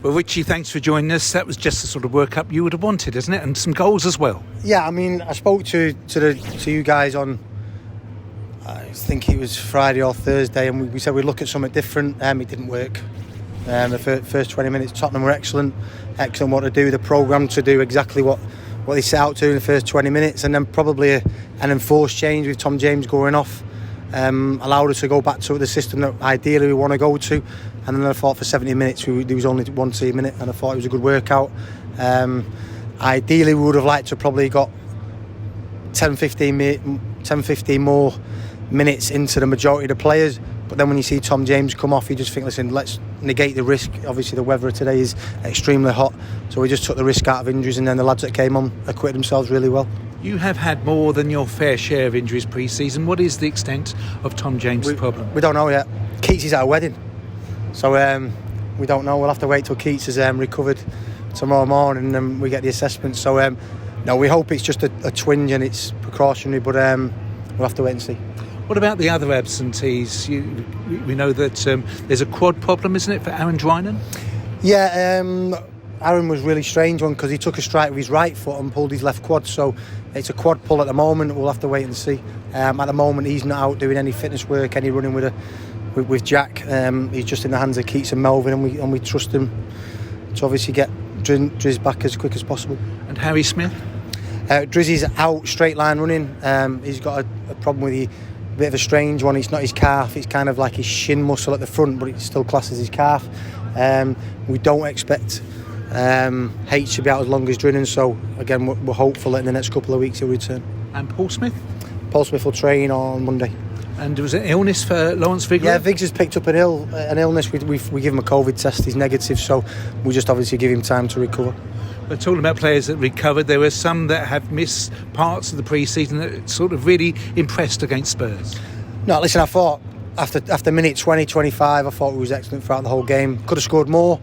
Well, Richie, thanks for joining us. That was just the sort of World Cup you would have wanted, isn't it? And some goals as well. Yeah, I mean, I spoke to you guys on, I think it was Friday or Thursday, and we said we'd look at something different. It didn't work. The first 20 minutes, Tottenham were excellent what to do. The programme to do exactly what they set out to in the first 20 minutes, and then probably an enforced change with Tom James going off. Allowed us to go back to the system that ideally we want to go to, and then I thought for 70 minutes there was only 1 team in it, and I thought it was a good workout. Ideally we would have liked to probably got 10-15 more minutes into the majority of the players, but then when you see Tom James come off, you just think, listen, let's negate the risk. Obviously the weather today is extremely hot, so we just took the risk out of injuries, and then the lads that came on acquitted themselves really well. You have had more than your fair share of injuries pre-season. What is the extent of Tom James' problem? We don't know yet. Keats is at a wedding, so we don't know. We'll have to wait till Keats has recovered tomorrow morning, and then we get the assessment. So no, we hope it's just a twinge and it's precautionary, but we'll have to wait and see. What about the other absentees? We know that there's a quad problem, isn't it, for Aaron Drinan? Yeah, Aaron was really strange one because he took a strike with his right foot and pulled his left quad, so it's a quad pull at the moment. We'll have to wait and see. At the moment he's not out doing any fitness work, any running with Jack. He's just in the hands of Keats and Melvin, and we trust him to obviously get Driz back as quick as possible. And Harry Smith? Drizzy's out straight line running. He's got a problem with a bit of a strange one. It's not his calf, it's kind of like his shin muscle at the front, but it still classes his calf. We don't expect H to be out as long as Drinan, so again we're hopeful that in the next couple of weeks he'll return. And Paul Smith? Paul Smith will train on Monday. And was it illness for Lawrence Vigouroux? Yeah, Viggs has picked up an illness. We give him a COVID test, he's negative, so we just obviously give him time to recover. We're talking about players that recovered. There were some that have missed parts of the pre-season that sort of really impressed against Spurs. No, listen, I thought after minute 20, 25, I thought we was excellent throughout the whole game. Could have scored more.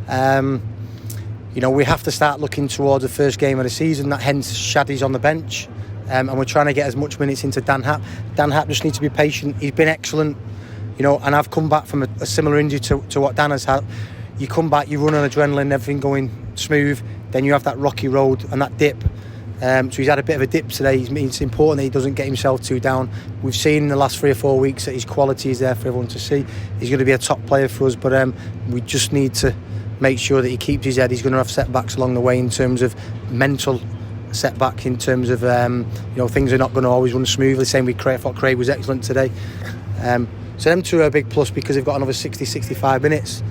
We have to start looking towards the first game of the season. That hence Shaddy's on the bench, and we're trying to get as much minutes into Dan Happ. Dan Happ just needs to be patient. He's been excellent, and I've come back from a similar injury to what Dan has had. You come back, you run on adrenaline, everything going smooth, then you have that rocky road and that dip. So he's had a bit of a dip today. It's important that he doesn't get himself too down. We've seen in the last 3 or 4 weeks that his quality is there for everyone to see. He's going to be a top player for us, but we just need to make sure that he keeps his head. He's going to have setbacks along the way in terms of mental setback, in terms of things are not going to always run smoothly. Same with Craig. I thought Craig was excellent today. So them two are a big plus because they've got another 60-65 minutes.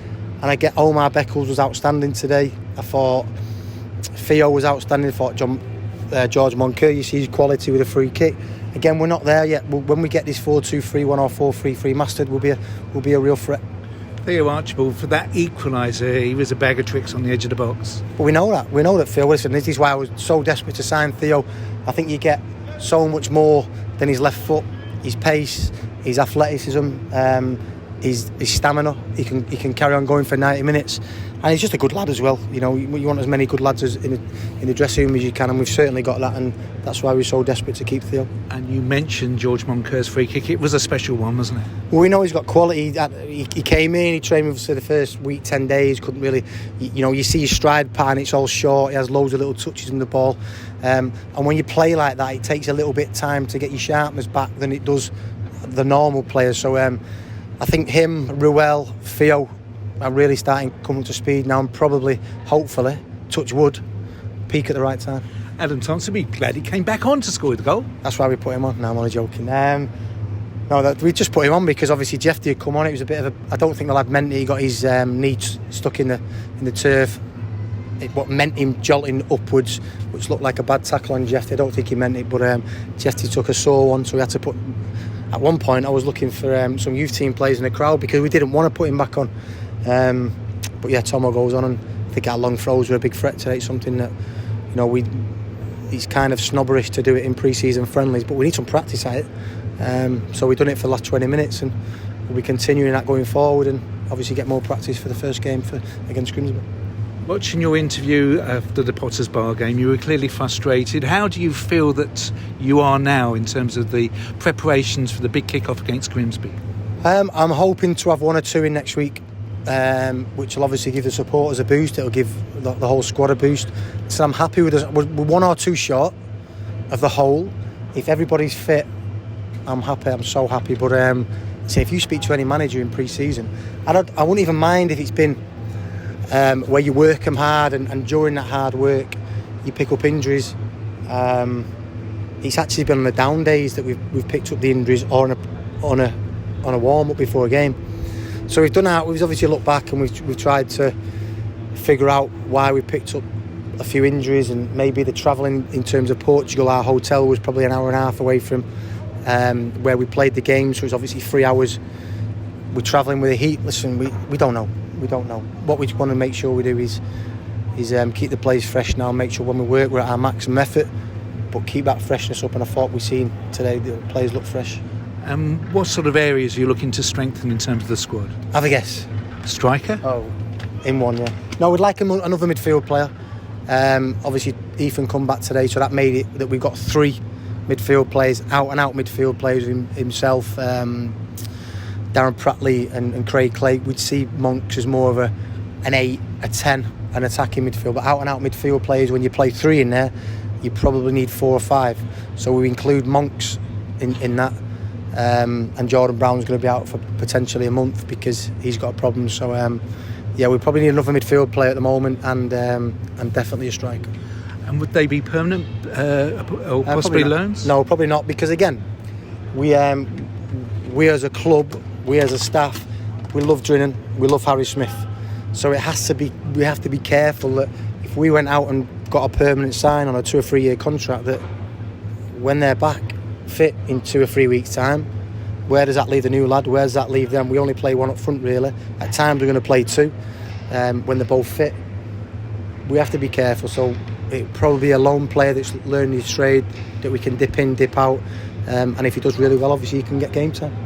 And I get Omar Beckles was outstanding today. I thought Theo was outstanding. I thought George Moncur, you see his quality with a free kick. Again, we're not there yet. When we get this 4-2-3-1 or 4-3-3 mastered, we'll be a real threat. Theo Archibald, for that equaliser, he was a bag of tricks on the edge of the box. But we know that Theo, listen, this is why I was so desperate to sign Theo. I think you get so much more than his left foot, his pace, his athleticism, his stamina. He can carry on going for 90 minutes, and he's just a good lad as well. You want as many good lads as in the dressing room as you can, and we've certainly got that, and that's why we're so desperate to keep Theo. And you mentioned George Moncur's free kick. It was a special one, wasn't it? Well, we know he's got quality. He came in, he trained with us for the first week, 10 days, couldn't really, you see his stride pattern, it's all short, he has loads of little touches in the ball, and when you play like that, it takes a little bit of time to get your sharpness back than it does the normal players. So I think him, Ruel, Theo are really starting to come up to speed now, and probably, hopefully, touch wood, peak at the right time. Adam Thompson, be glad he came back on to score the goal. That's why we put him on. No, I'm only joking. We just put him on because obviously Jeffy had come on. It was a bit of a, I don't think the lad meant it. He got his knee stuck in the turf. What meant him jolting upwards, which looked like a bad tackle on Jeffy. I don't think he meant it, but Jeffy took a sore one, so we had to put. At one point, I was looking for some youth team players in the crowd because we didn't want to put him back on. But yeah, Tomo goes on, and I think our long throws were a big threat today. It's something that he's kind of snobberish to do it in pre-season friendlies, but we need some practice at it. So we've done it for the last 20 minutes, and we'll be continuing that going forward, and obviously get more practice for the first game against Grimsby. Watching your interview after the Potters Bar game, you were clearly frustrated. How do you feel that you are now in terms of the preparations for the big kick-off against Grimsby? I'm hoping to have 1 or 2 in next week. which will obviously give the supporters a boost. It'll give the whole squad a boost. So I'm happy with us. We're 1 or 2 short of the whole. If everybody's fit, I'm happy. I'm so happy. But say if you speak to any manager in pre-season, I wouldn't even mind if it's been where you work them hard and during that hard work you pick up injuries. It's actually been on the down days that we've picked up the injuries, or on a warm up before a game. So we've done that. We've obviously looked back and we've tried to figure out why we picked up a few injuries, and maybe the travelling in terms of Portugal. Our hotel was probably an hour and a half away from where we played the game, so it's obviously 3 hours. We're travelling with the heat. Listen, we don't know. We don't know. What we want to make sure we do is keep the players fresh now, make sure when we work we're at our maximum effort, but keep that freshness up. And I thought we've seen today the players look fresh. What sort of areas are you looking to strengthen in terms of the squad? Have a guess. Striker? Oh, in one, yeah. No, we'd like another midfield player. Obviously, Ethan come back today, so that made it that we've got 3 midfield players, out-and-out midfield players himself, Darren Prattley and Craig Clay. We'd see Monks as more of an 8, a 10, an attacking midfield. But out-and-out midfield players, when you play 3 in there, you probably need 4 or 5. So we include Monks in that. And Jordan Brown's going to be out for potentially a month because he's got a problem. So yeah, we probably need another midfield player at the moment, and definitely a striker. And would they be permanent or possibly loans? No, probably not, because again, we as a club, we as a staff, we love Drinan, we love Harry Smith. So we have to be careful that if we went out and got a permanent sign on a 2 or 3 year contract, that when they're back fit in 2 or 3 weeks' time, where does that leave the new lad? Where does that leave them? We only play 1 up front, really. At times we're going to play 2 when they're both fit. We have to be careful. So it'll probably be a lone player that's learning his trade that we can dip in, dip out, and if he does really well, obviously he can get game time.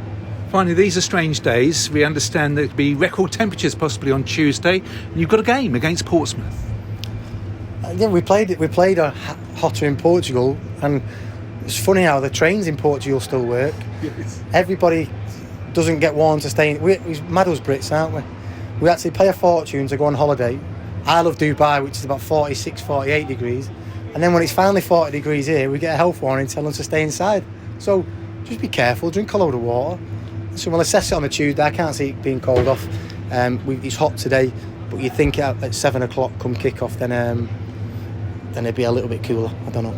Finally, these are strange days. We understand there'll be record temperatures possibly on Tuesday, and you've got a game against Portsmouth. Yeah, we played hotter in Portugal, and it's funny how the trains in Portugal still work. Yes. Everybody doesn't get warned to stay in. We're mad as Brits, aren't we? We actually pay a fortune to go on holiday. I love Dubai, which is about 46, 48 degrees. And then when it's finally 40 degrees here, we get a health warning telling us to stay inside. So just be careful, drink a load of water. So we'll assess it on the Tuesday. I can't see it being called off. It's hot today, but you think at 7 o'clock come kick-off, then it'd be a little bit cooler. I don't know.